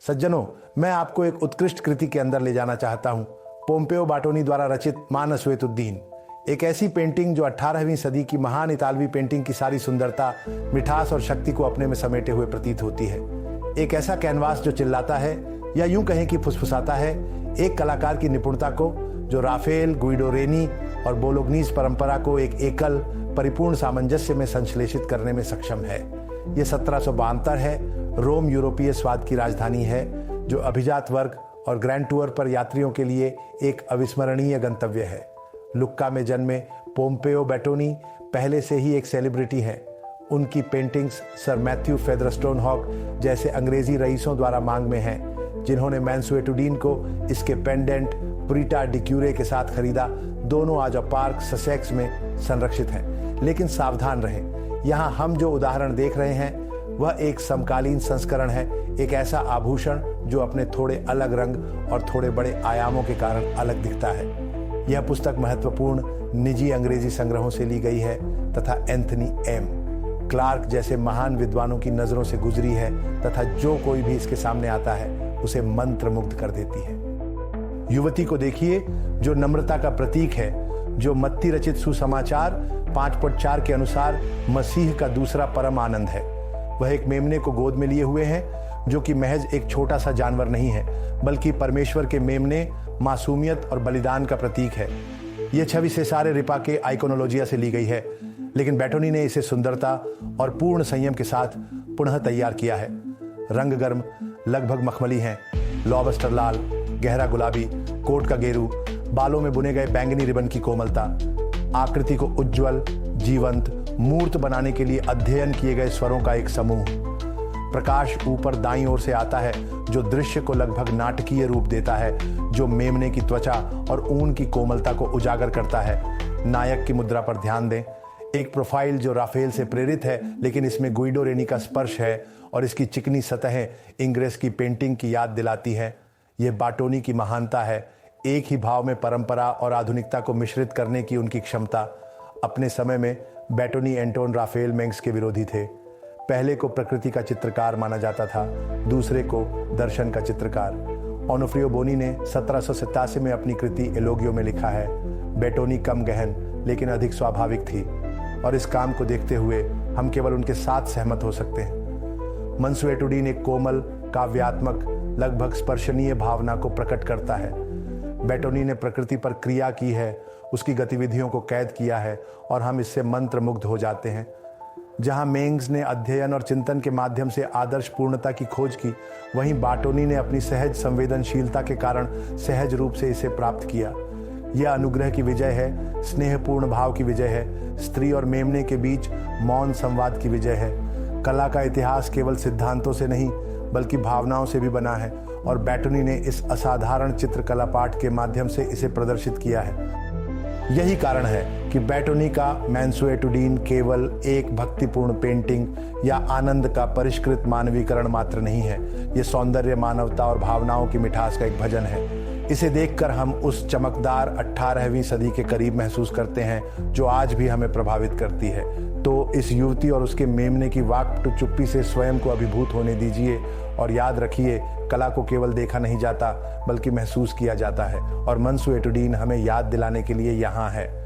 सज्जनों, मैं आपको एक उत्कृष्ट कृति के अंदर ले जाना चाहता हूं। पोम्पेओ बाटोनी द्वारा रचित मानसवेतुद्दीन, एक ऐसी पेंटिंग जो 18वीं सदी की महान इतालवी पेंटिंग की सारी सुंदरता, मिठास और शक्ति को अपने में समेटे हुए प्रतीत होती है। एक ऐसा कैनवास जो चिल्लाता है या यूं कहें कि फुसफुसाता है, एक कलाकार की निपुणता को जो राफेल, गुइडो रेनी और बोलोग्नीज परंपरा को एक एकल परिपूर्ण सामंजस्य में संश्लेषित करने में सक्षम है। यह 1772 है। रोम यूरोपीय स्वाद की राजधानी है जो अभिजात वर्ग और ग्रैंड टूर पर यात्रियों के लिए एक अविस्मरणीय गंतव्य है। लुक्का में जन्मे पोम्पेओ बैटोनी पहले से ही एक सेलिब्रिटी हैं। उनकी पेंटिंग्स सर मैथ्यू फेदरस्टोन हॉक जैसे अंग्रेजी रईसों द्वारा मांग में हैं, जिन्होंने मानसवेतुद्दीन को इसके पेंडेंट पुरिटा डी क्यूरे के साथ खरीदा। दोनों आज पार्क ससेक्स में संरक्षित हैं। लेकिन सावधान रहें, यहाँ हम जो उदाहरण देख रहे हैं वह एक समकालीन संस्करण है, एक ऐसा आभूषण जो अपने थोड़े अलग रंग और थोड़े बड़े आयामों के कारण अलग दिखता है। यह पुस्तक महत्वपूर्ण निजी अंग्रेजी संग्रहों से ली गई है तथा एंथनी एम क्लार्क जैसे महान विद्वानों की नजरों से गुजरी है तथा जो कोई भी इसके सामने आता है उसे मंत्रमुग्ध कर देती है। युवती को देखिए जो नम्रता का प्रतीक है, जो मत्ती रचित सुसमाचार 5.4 के अनुसार मसीह का दूसरा परम आनंद है। वह एक मेमने को गोद में लिए हुए हैं जो कि महज एक छोटा सा जानवर नहीं है, बल्कि परमेश्वर के मेमने, मासूमियत और बलिदान का प्रतीक है। यह छवि से सारे रिपा के आइकोनोलॉजिया से ली गई है, लेकिन बैटोनी ने इसे सुंदरता और पूर्ण संयम के साथ पुनः तैयार किया है। रंग गर्म, लगभग मखमली हैं, लॉबस्टर लाल, गहरा गुलाबी, कोट का गेरू, बालों में बुने गए बैंगनी रिबन की कोमलता, आकृति को उज्जवल, जीवंत, मूर्त बनाने के लिए अध्ययन किए गए स्वरों का एक समूह। प्रकाश ऊपर दाईं ओर से आता है जो दृश्य को लगभग नाटकीय रूप देता है, जो मेमने की त्वचा और ऊन की कोमलता को उजागर करता है। नायक की मुद्रा पर ध्यान दें, एक प्रोफाइल जो राफेल से प्रेरित है, लेकिन इसमें गुइडो रेनी का स्पर्श है और इसकी चिकनी सतहें इंग्रेस की पेंटिंग की याद दिलाती हैं। यह बाटोनी की महानता है, एक ही भाव में परंपरा और आधुनिकता को मिश्रित करने की उनकी क्षमता। अपने समय में बैटोनी एंटोन राफेल मेंग्स के विरोधी थे। पहले को प्रकृति का चित्रकार माना जाता था, दूसरे को दर्शन का चित्रकार। ओनोफ्रियो बोनी ने 1787 में अपनी कृति एलोगियो में लिखा है, बैटोनी कम गहन लेकिन अधिक स्वाभाविक थी, और इस काम को देखते हुए हम केवल उनके साथ सहमत हो सकते हैं। मानसवेतुद्दीन एक कोमल, काव्यात्मक, लगभग स्पर्शनीय भावना को प्रकट करता है। बैटोनी ने प्रकृति पर क्रिया की है, उसकी गतिविधियों को कैद किया है और हम इससे मंत्रमुग्ध हो जाते हैं। जहां मेंग्स ने अध्ययन और चिंतन के माध्यम से आदर्श पूर्णता की खोज की, वहीं बाटोनी ने अपनी सहज संवेदनशीलता के कारण सहज रूप से इसे प्राप्त किया। यह अनुग्रह की विजय है, स्नेहपूर्ण भाव की विजय है, स्त्री और मेमने के बीच मौन संवाद की विजय है। कला का इतिहास केवल सिद्धांतों से नहीं बल्कि भावनाओं से भी बना है, और बैटोनी ने इस असाधारण चित्रकला पाठ के माध्यम से इसे प्रदर्शित किया है। यही कारण है कि बैटोनी का मानसवेतुद्दीन केवल एक भक्तिपूर्ण पेंटिंग या आनंद का परिष्कृत मानवीकरण मात्र नहीं है। ये सौंदर्य, मानवता और भावनाओं की मिठास का एक भजन है। इसे देखकर हम उस चमकदार 18वीं सदी के करीब महसूस करते हैं जो आज भी हमें प्रभावित करती है। तो इस युवती और उसके मेमने की वाक् चुप्पी से स्वयं को अभिभूत होने दीजिए और याद रखिए, कला को केवल देखा नहीं जाता बल्कि महसूस किया जाता है, और मानसवेतुद्दीन हमें याद दिलाने के लिए यहाँ है।